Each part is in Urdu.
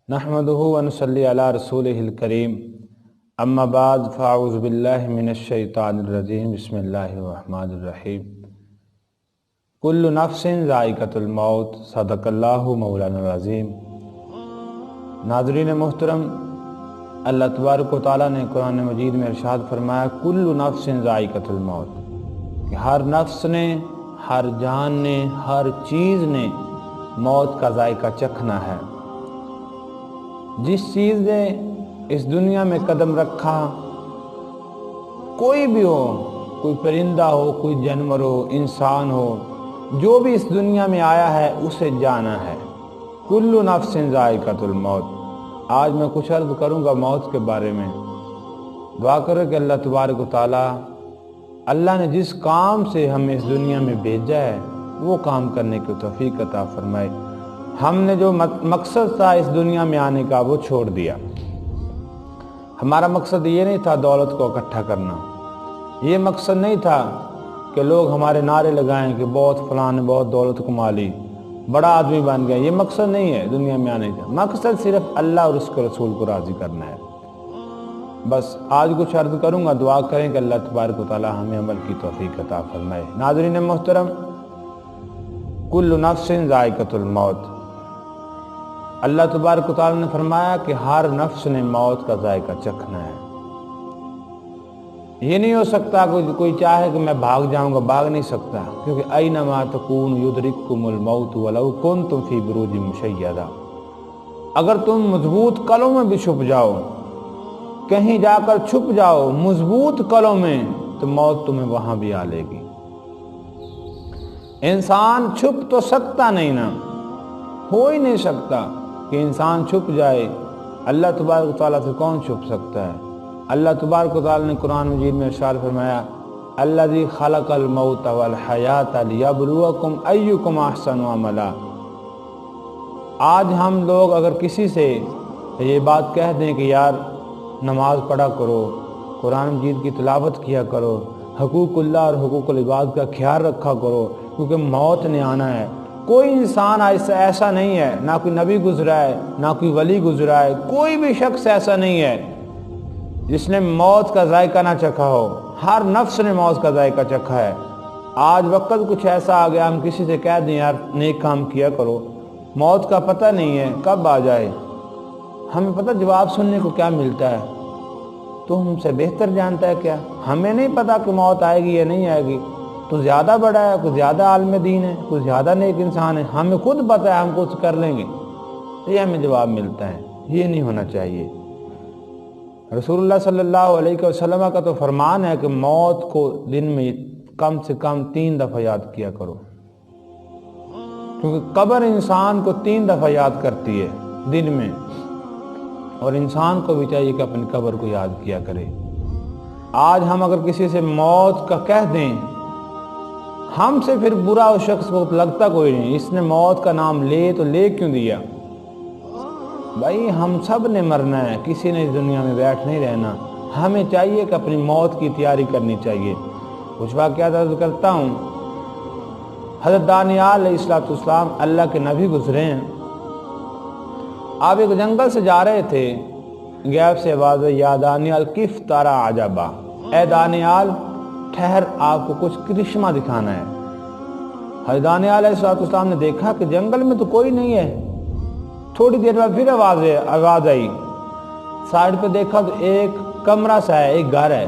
نحمدہ ونصلی علی رسولہ الکریم اما بعد فاعوذ باللہ من الشیطان الرجیم بسم اللہ الرحمن الرحیم کل نفس ذائقۃ الموت صدق اللہ مولانا العظیم۔ ناظرین محترم، اللہ تبارک و تعالیٰ نے قرآن مجید میں ارشاد فرمایا کل نفس ذائقۃ الموت، کہ ہر نفس نے، ہر جان نے، ہر چیز نے موت کا ذائقہ چکھنا ہے۔ جس چیز نے اس دنیا میں قدم رکھا، کوئی بھی ہو، کوئی پرندہ ہو، کوئی جانور ہو، انسان ہو، جو بھی اس دنیا میں آیا ہے اسے جانا ہے۔ کل نفس ذائقۃ الموت۔ آج میں کچھ عرض کروں گا موت کے بارے میں۔ دعا کرو کہ اللہ تبارک و تعالیٰ، اللہ نے جس کام سے ہمیں اس دنیا میں بھیجا ہے وہ کام کرنے کی توفیق عطا فرمائے۔ ہم نے جو مقصد تھا اس دنیا میں آنے کا وہ چھوڑ دیا۔ ہمارا مقصد یہ نہیں تھا دولت کو اکٹھا کرنا، یہ مقصد نہیں تھا کہ لوگ ہمارے نعرے لگائیں کہ بہت فلاں نے بہت دولت کما لی، بڑا آدمی بن گیا۔ یہ مقصد نہیں ہے دنیا میں آنے کا، مقصد صرف اللہ اور اس کے رسول کو راضی کرنا ہے۔ بس آج کچھ عرض کروں گا، دعا کریں کہ اللہ تبارک و تعالیٰ ہمیں عمل کی توفیق عطا فرمائے۔ ناظرین محترم، کل نفس ذائقۃ الموت۔ اللہ تبارک و تعالیٰ نے فرمایا کہ ہر نفس نے موت کا ذائقہ چکھنا ہے۔ یہ نہیں ہو سکتا کوئی چاہے کہ میں بھاگ جاؤں گا، بھاگ نہیں سکتا، کیونکہ اینما تکون یدرککم الموت ولو کنتم فی بروج مشیدہ۔ اگر تم مضبوط قلعوں میں بھی چھپ جاؤ، کہیں جا کر چھپ جاؤ مضبوط قلعوں میں، تو موت تمہیں وہاں بھی آ لے گی۔ انسان چھپ تو سکتا نہیں نا، ہو ہی نہیں سکتا کہ انسان چھپ جائے۔ اللہ تبارک و تعالیٰ سے کون چھپ سکتا ہے؟ اللہ تبارک و تعالیٰ نے قرآن مجید میں ارشاد فرمایا الذی خلق الموت والحیات لیبلوکم ایکم احسن عملا۔ آج ہم لوگ اگر کسی سے یہ بات کہہ دیں کہ یار نماز پڑھا کرو، قرآن مجید کی تلاوت کیا کرو، حقوق اللہ اور حقوق العباد کا خیال رکھا کرو کیونکہ موت نے آنا ہے، کوئی انسان ایسا نہیں ہے، نہ کوئی نبی گزرا ہے، نہ کوئی ولی گزرا ہے، کوئی بھی شخص ایسا نہیں ہے جس نے موت کا ذائقہ نہ چکھا ہو۔ ہر نفس نے موت کا ذائقہ چکھا ہے۔ آج وقت کچھ ایسا آ گیا، ہم کسی سے کہہ دیں یار نیک کام کیا کرو، موت کا پتہ نہیں ہے کب آ جائے۔ ہمیں پتہ جواب سننے کو کیا ملتا ہے؟ تو ہم سے بہتر جانتا ہے کیا؟ ہمیں نہیں پتہ کہ موت آئے گی یا نہیں آئے گی۔ تو زیادہ بڑا ہے، کوئی زیادہ عالم دین ہے، کوئی زیادہ نیک انسان ہے، ہمیں خود پتہ ہے ہم کچھ کر لیں گے، یہ ہمیں جواب ملتا ہے۔ یہ نہیں ہونا چاہیے۔ رسول اللہ صلی اللہ علیہ وسلم کا تو فرمان ہے کہ موت کو دن میں کم سے کم 3 دفعہ یاد کیا کرو، کیونکہ قبر انسان کو 3 دفعہ یاد کرتی ہے دن میں، اور انسان کو بھی چاہیے کہ اپنی قبر کو یاد کیا کرے۔ آج ہم اگر کسی سے موت کا کہہ دیں، ہم سے پھر برا اس شخص کو لگتا کوئی نہیں، اس نے موت کا نام لے تو لے کیوں دیا؟ بھائی ہم سب نے مرنا ہے، کسی نے اس دنیا میں بیٹھ نہیں رہنا۔ ہمیں چاہیے کہ اپنی موت کی تیاری کرنی چاہیے۔ کچھ واقعات عرض کرتا ہوں۔ حضرت دانیال علیہ السلام اللہ کے نبی گزرے ہیں۔ آپ ایک جنگل سے جا رہے تھے، غیب سے آواز آئی یا دانیال کف ترا عجبا، اے دانیال ٹھہر، آپ کو کچھ کرشمہ دکھانا ہے۔ حضرت دانیال علیہ السلام نے دیکھا کہ جنگل میں تو کوئی نہیں ہے۔ تھوڑی دیر بعد پھر آواز آئی، سائڈ پہ دیکھا تو ایک کمرہ سا ہے، ایک گھر ہے،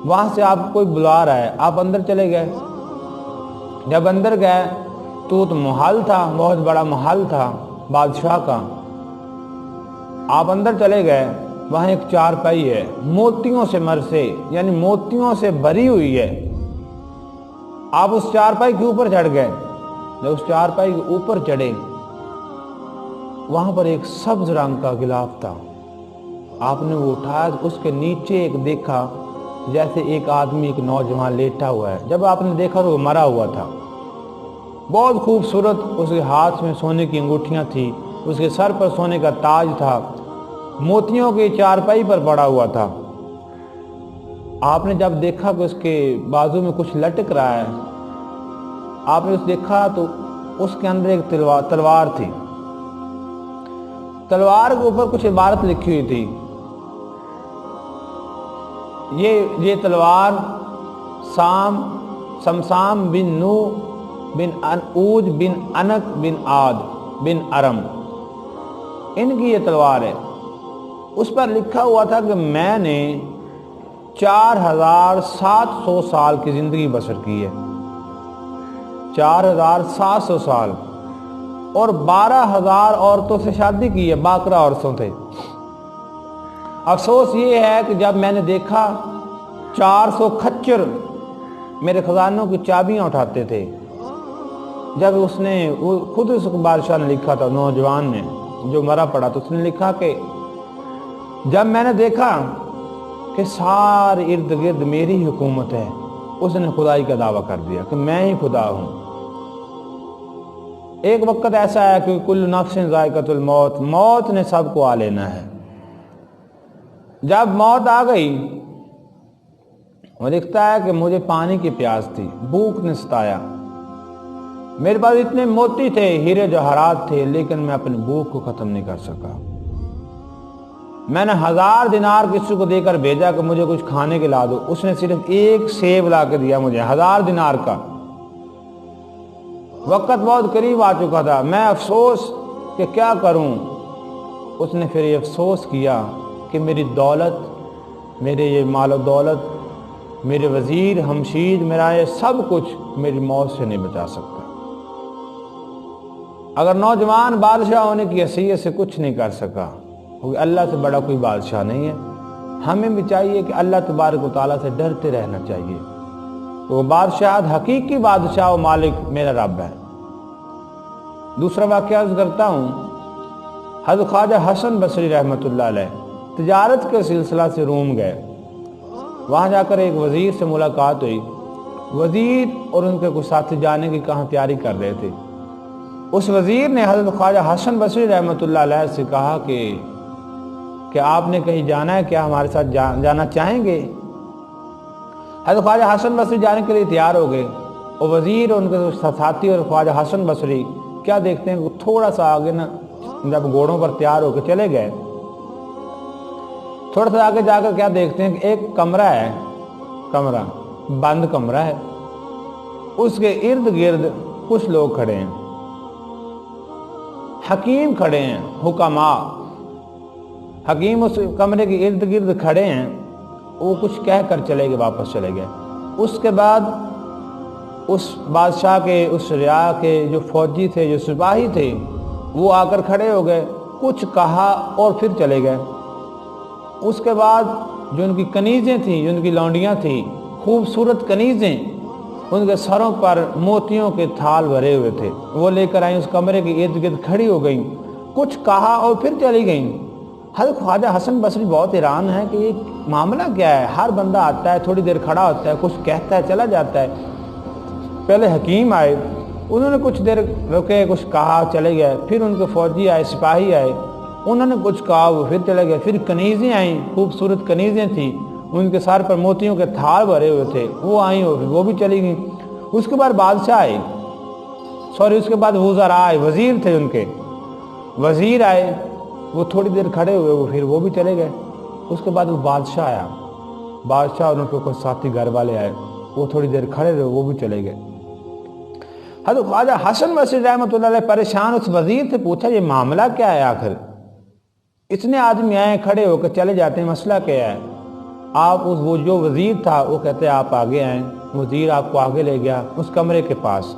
وہاں سے آپ کوئی بلا رہا ہے۔ آپ اندر چلے گئے۔ جب اندر گئے تو محل تھا، بہت بڑا محل تھا بادشاہ کا۔ آپ اندر چلے گئے، وہاں ایک چارپائی ہے، موتیوں سے مرسے، یعنی موتیوں سے بھری ہوئی ہے۔ آپ اس چارپائی کے اوپر چڑھ گئے۔ جب اس چارپائی کے اوپر چڑھے، وہاں پر ایک سبز رنگ کا غلاف تھا۔ آپ نے وہ اٹھایا، اس کے نیچے ایک دیکھا جیسے ایک آدمی، ایک نوجوان لیٹا ہوا ہے۔ جب آپ نے دیکھا تو وہ مرا ہوا تھا، بہت خوبصورت۔ اس کے ہاتھ میں سونے کی انگوٹھیاں تھیں، اس کے سر پر سونے کا تاج تھا، موتیوں کی چارپائی پر پڑا ہوا تھا۔ آپ نے جب دیکھا کہ اس کے بازو میں کچھ لٹک رہا ہے، آپ نے دیکھا تو اس کے اندر ایک تلوار تھی۔ تلوار کے اوپر کچھ عبارت لکھی ہوئی تھی، یہ تلوار سمسام بن نو بن اوج بن انک بن عاد بن ارم، ان کی یہ تلوار ہے۔ اس پر لکھا ہوا تھا کہ میں نے 4700 سال کی زندگی بسر کی ہے، 4700 سال، اور 12000 عورتوں سے شادی کی ہے، باقرہ عورتوں تھے۔ افسوس یہ ہے کہ جب میں نے دیکھا 400 کھچر میرے خزانوں کی چابیاں اٹھاتے تھے، جب اس نے خود اس بادشاہ نے لکھا تھا، نوجوان نے جو مرا پڑا، تو اس نے لکھا کہ جب میں نے دیکھا کہ سارے ارد گرد میری حکومت ہے، اس نے خدائی کا دعویٰ کر دیا کہ میں ہی خدا ہوں۔ ایک وقت ایسا ہے کہ کل نفس ذائقۃ الموت، موت نے سب کو آ لینا ہے۔ جب موت آ گئی، وہ لکھتا ہے کہ مجھے پانی کی پیاس تھی، بھوک نے ستایا، میرے پاس اتنے موتی تھے، ہیرے جواہرات تھے، لیکن میں اپنی بھوک کو ختم نہیں کر سکا۔ میں نے 1000 دینار کسی کو دے کر بھیجا کہ مجھے کچھ کھانے کے لا دو، اس نے صرف ایک سیب لا کے دیا مجھے 1000 دینار کا۔ وقت بہت قریب آ چکا تھا، میں افسوس کہ کیا کروں۔ اس نے پھر یہ افسوس کیا کہ میری دولت، میرے یہ مال و دولت، میرے وزیر ہمشیر، میرا یہ سب کچھ میری موت سے نہیں بچا سکتا۔ اگر نوجوان بادشاہ ہونے کی حیثیت سے کچھ نہیں کر سکا، کیونکہ اللہ سے بڑا کوئی بادشاہ نہیں ہے، ہمیں بھی چاہیے کہ اللہ تبارک و تعالیٰ سے ڈرتے رہنا چاہیے۔ تو بادشاہت، حقیقی بادشاہ و مالک میرا رب ہے۔ دوسرا واقعہ عرض کرتا ہوں، حضرت خواجہ حسن بصری رحمۃ اللہ علیہ تجارت کے سلسلہ سے روم گئے، وہاں جا کر ایک وزیر سے ملاقات ہوئی۔ وزیر اور ان کے کچھ ساتھی جانے کی کہاں تیاری کر رہے تھے۔ اس وزیر نے حضرت خواجہ حسن بصری رحمۃ اللہ علیہ سے کہا کہ آپ نے کہیں جانا ہے کیا، ہمارے ساتھ جانا چاہیں گے؟ حضرت خواجہ حسن بصری جانے کے لیے تیار ہو گئے، اور وزیر اور ان کے ساتھی اور خواجہ حسن بصری کیا دیکھتے ہیں، تھوڑا سا آگے نا جب گھوڑوں پر تیار ہو کے چلے گئے، تھوڑا سا آگے جا کر کیا دیکھتے ہیں کہ ایک کمرہ ہے، کمرہ بند کمرہ ہے، اس کے ارد گرد کچھ لوگ کھڑے ہیں، حکیم کھڑے ہیں، حکماء حکیم اس کمرے کے ارد گرد کھڑے ہیں۔ وہ کچھ کہہ کر چلے گئے، واپس چلے گئے۔ اس کے بعد اس بادشاہ کے، اس رعاع کے جو فوجی تھے، جو سپاہی تھے، وہ آ کر کھڑے ہو گئے، کچھ کہا اور پھر چلے گئے۔ اس کے بعد جو ان کی کنیزیں تھیں، جو ان کی لونڈیاں تھیں، خوبصورت کنیزیں، ان کے سروں پر موتیوں کے تھال بھرے ہوئے تھے، وہ لے کر آئیں، اس کمرے کے ارد گرد کھڑی ہو گئیں، کچھ کہا اور پھر چلی گئیں۔ حضرت خواجہ حسن بصری بہت حیران ہے کہ یہ معاملہ کیا ہے، ہر بندہ آتا ہے، تھوڑی دیر کھڑا ہوتا ہے، کچھ کہتا ہے، چلا جاتا ہے۔ پہلے حکیم آئے، انہوں نے کچھ دیر رکے، کچھ کہا، چلے گئے۔ پھر ان کے فوجی آئے، سپاہی آئے، انہوں نے کچھ کہا، وہ پھر چلے گئے۔ پھر کنیزیں آئیں، خوبصورت کنیزیں تھیں، ان کے سر پر موتیوں کے تھال بھرے ہوئے تھے، وہ آئیں اور وہ بھی چلی گئیں۔ اس کے بعد بادشاہ آئے، اس کے بعد وزراء آئے، وزیر تھے ان کے، وزیر آئے، وہ تھوڑی دیر کھڑے ہوئے، وہ پھر وہ بھی چلے گئے۔ اس کے بعد وہ بادشاہ آیا، بادشاہ اور ان کے کچھ ساتھی گھر والے آئے، وہ تھوڑی دیر کھڑے رہے، وہ بھی چلے گئے۔ حضرت خواجہ حسن بصری رحمۃ اللہ علیہ پریشان اس وزیر سے پوچھا، یہ معاملہ کیا ہے آخر؟ اتنے آدمی آئے، کھڑے ہو کے چلے جاتے ہیں، مسئلہ کیا ہے؟ وہ جو وزیر تھا وہ کہتے آپ آگے آئیں۔ وزیر آپ کو آگے لے گیا اس کمرے کے پاس۔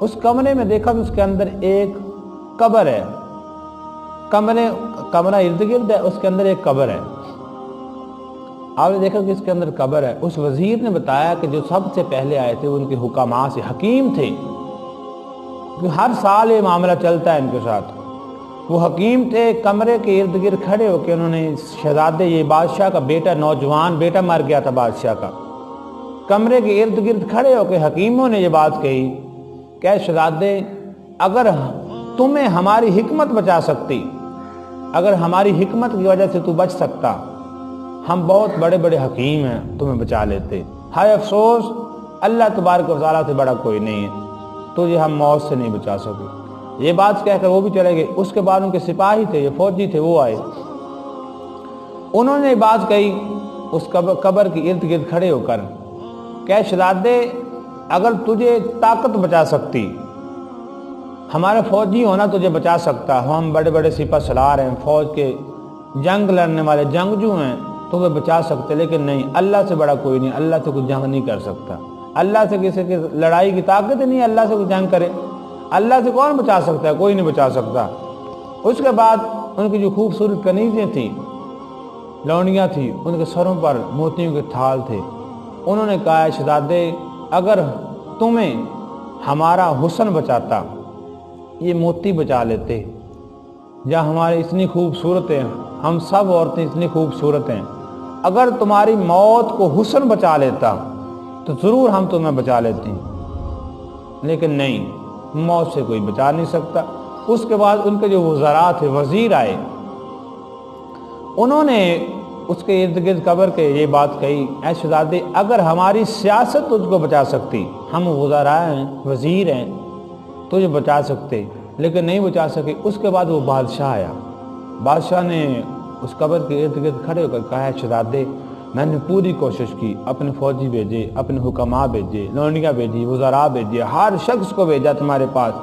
اس کمرے میں دیکھا کہ اس کے اندر ایک قبر ہے، کمرہ ارد گرد ہے، اس کے اندر ایک قبر ہے۔ آپ نے دیکھا کہ اس کے اندر قبر ہے۔ اس وزیر نے بتایا کہ جو سب سے پہلے آئے تھے ان کے حکماء سے، حکیم تھے، ہر سال یہ معاملہ چلتا ہے ان کے ساتھ۔ وہ حکیم تھے، کمرے کے ارد گرد کھڑے ہو کے انہوں نے شہزادے، یہ بادشاہ کا بیٹا، نوجوان بیٹا مر گیا تھا بادشاہ کا، کمرے کے ارد گرد کھڑے ہو کے حکیموں نے یہ بات کہی کہ اے شہزادے، اگر تمہیں ہماری حکمت بچا سکتی، اگر ہماری حکمت کی وجہ سے تو بچ سکتا، ہم بہت بڑے بڑے حکیم ہیں، تمہیں بچا لیتے۔ ہائے افسوس، اللہ تبارک و تعالیٰ سے بڑا کوئی نہیں ہے، تجھے ہم موت سے نہیں بچا سکے۔ یہ بات کہہ کر وہ بھی چلے گئے۔ اس کے بعد ان کے سپاہی تھے، یہ فوجی تھے، وہ آئے، انہوں نے بات کہی اس قبر کے ارد گرد کھڑے ہو کر کہ شہزادے اگر تجھے طاقت بچا سکتی، ہمارے فوجی ہونا تجھے بچا سکتا، ہم بڑے بڑے سپہ سالار ہیں، فوج کے جنگ لڑنے والے جنگجو ہیں، تمہیں بچا سکتے، لیکن نہیں، اللہ سے بڑا کوئی نہیں، اللہ سے کوئی جنگ نہیں کر سکتا، اللہ سے کسی کی لڑائی کی طاقت نہیں ہے، اللہ سے کوئی جنگ کرے، اللہ سے کون بچا سکتا ہے؟ کوئی نہیں بچا سکتا۔ اس کے بعد ان کی جو خوبصورت کنیزیں تھیں، لونڈیاں تھیں، ان کے سروں پر موتیوں کے تھال تھے، انہوں نے کہا شہزادے اگر تمہیں ہمارا حسن بچاتا، یہ موتی بچا لیتے، یا ہمارے اتنی خوبصورت ہیں، ہم سب عورتیں اتنی خوبصورت ہیں، اگر تمہاری موت کو حسن بچا لیتا تو ضرور ہم تمہیں بچا لیتے ہیں، لیکن نہیں، موت سے کوئی بچا نہیں سکتا۔ اس کے بعد ان کے جو وزراء تھے، وزیر آئے، انہوں نے اس کے ارد گرد قبر کے یہ بات کہی، اے شہزادے اگر ہماری سیاست تجھ کو بچا سکتی، ہم وزراء ہیں، وزیر ہیں، تجھے بچا سکتے، لیکن نہیں بچا سکے۔ اس کے بعد وہ بادشاہ آیا، بادشاہ نے اس قبر کے ارد گرد کھڑے ہو کر کہا ہے شہزادے میں نے پوری کوشش کی، اپنے فوجی بھیجے، اپنے حکماء بھیجے، لونڈیاں بھیجی، وزراء بھیجے، ہر شخص کو بھیجا تمہارے پاس،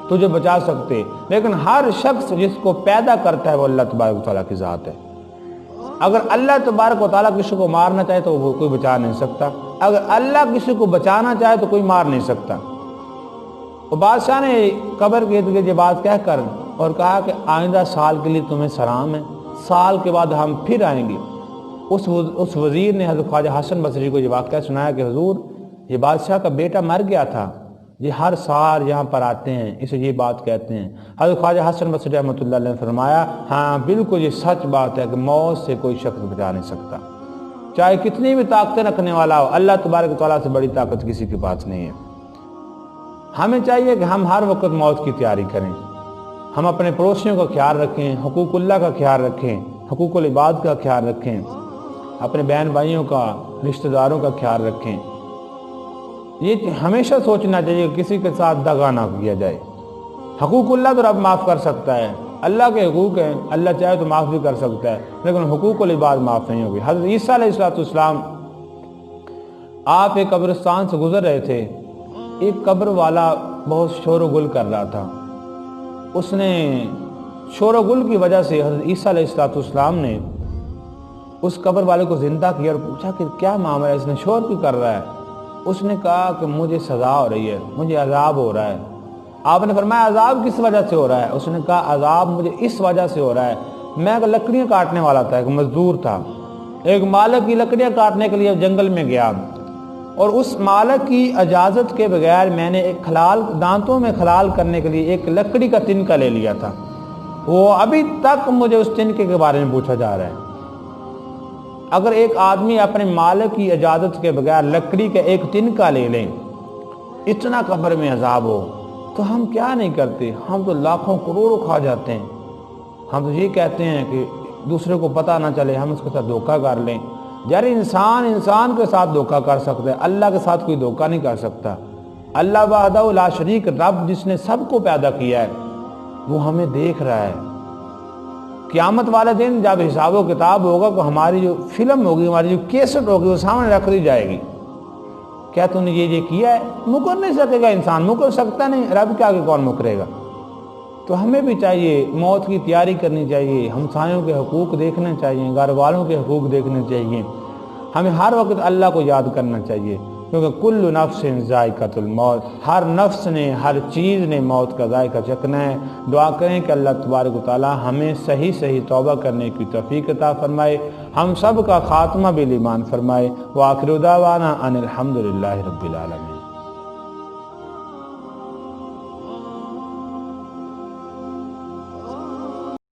تجھے بچا سکتے، لیکن ہر شخص جس کو پیدا کرتا ہے وہ اللہ تبارک و تعالیٰ کی ذات ہے۔ اگر اللہ تبارک و تعالیٰ کسی کو مارنا چاہے تو وہ کوئی بچا نہیں سکتا، اگر اللہ کسی کو بچانا چاہے تو کوئی مار نہیں سکتا۔ اور بادشاہ نے قبر کے ارد گرد یہ بات کہہ کر اور کہا کہ آئندہ سال کے لیے تمہیں سلام ہے، سال کے بعد ہم پھر آئیں گے۔ اس وزیر نے حضرت خواجہ حسن بصری کو یہ واقعہ سنایا کہ حضور یہ بادشاہ کا بیٹا مر گیا تھا، یہ ہر سال یہاں پر آتے ہیں، اسے یہ بات کہتے ہیں۔ حضرت خواجہ حسن بصری رحمۃ اللہ علیہ نے فرمایا ہاں بالکل یہ سچ بات ہے کہ موت سے کوئی شخص بچا نہیں سکتا، چاہے کتنی بھی طاقتیں رکھنے والا ہو، اللہ تبارک و تعالیٰ سے بڑی طاقت کسی کے پاس نہیں ہے۔ ہمیں چاہیے کہ ہم ہر وقت موت کی تیاری کریں، ہم اپنے پڑوسیوں کا خیال رکھیں، حقوق اللہ کا خیال رکھیں، حقوق العباد کا خیال رکھیں، اپنے بہن بھائیوں کا، رشتہ داروں کا خیال رکھیں۔ یہ ہمیشہ سوچنا چاہیے کہ کسی کے ساتھ دغا نہ کیا جائے۔ حقوق اللہ تو رب معاف کر سکتا ہے، اللہ کے حقوق ہیں، اللہ چاہے تو معاف بھی کر سکتا ہے، لیکن حقوق العباد معاف نہیں ہوگی۔ حضرت عیسیٰ علیہ السلام آپ ایک قبرستان سے گزر رہے تھے، ایک قبر والا بہت شور و گل کر رہا تھا، اس نے شور و گل کی وجہ سے حضرت عیسیٰ علیہ السلام نے اس قبر والے کو زندہ کیا اور پوچھا کہ کیا معاملہ ہے، اس نے شور کیوں کر رہا ہے؟ اس نے کہا کہ مجھے سزا ہو رہی ہے، مجھے عذاب ہو رہا ہے۔ آپ نے فرمایا عذاب کس وجہ سے ہو رہا ہے؟ اس نے کہا عذاب مجھے اس وجہ سے ہو رہا ہے، میں لکڑیاں کاٹنے والا تھا، ایک مزدور تھا، ایک مالک کی لکڑیاں کاٹنے کے لیے جنگل میں گیا، اور اس مالک کی اجازت کے بغیر میں نے ایک دانتوں میں خلال کرنے کے لیے ایک لکڑی کا تنکا لے لیا تھا، وہ ابھی تک مجھے اس تنکے کے بارے میں پوچھا جا رہا ہے۔ اگر ایک آدمی اپنے مالک کی اجازت کے بغیر لکڑی کا ایک تنکا لے لیں، اتنا قبر میں عذاب ہو، تو ہم کیا نہیں کرتے؟ ہم تو لاکھوں کروڑوں کھا جاتے ہیں۔ ہم تو یہ کہتے ہیں کہ دوسرے کو پتہ نہ چلے، ہم اس کے ساتھ دھوکہ کر لیں۔ یار انسان کے ساتھ دھوکہ کر سکتا ہے، اللہ کے ساتھ کوئی دھوکہ نہیں کر سکتا۔ اللہ وحدہ لا شریک، رب جس نے سب کو پیدا کیا ہے، وہ ہمیں دیکھ رہا ہے۔ قیامت والے دن جب حساب و کتاب ہوگا تو ہماری جو فلم ہوگی، ہماری جو کیسٹ ہوگی، وہ سامنے رکھ دی جائے گی، کیا تم نے یہ کیا ہے؟ مکر نہیں سکے گا انسان، مکر سکتا نہیں، رب کے آگے کون مکرے گا؟ تو ہمیں بھی چاہیے موت کی تیاری کرنی چاہیے، ہمسایوں کے حقوق دیکھنے چاہیے، گھر والوں کے حقوق دیکھنے چاہیے، ہمیں ہر وقت اللہ کو یاد کرنا چاہیے، کیونکہ کل نفس ذائقۃ الموت، ہر نفس نے، ہر چیز نے موت کا ذائقہ چکھنا ہے۔ دعا کریں کہ اللہ تبارک و تعالی ہمیں صحیح توبہ کرنے کی توفیق عطا فرمائے، ہم سب کا خاتمہ بالایمان فرمائے۔ وآخر دعوانا ان الحمد للہ رب العالمین۔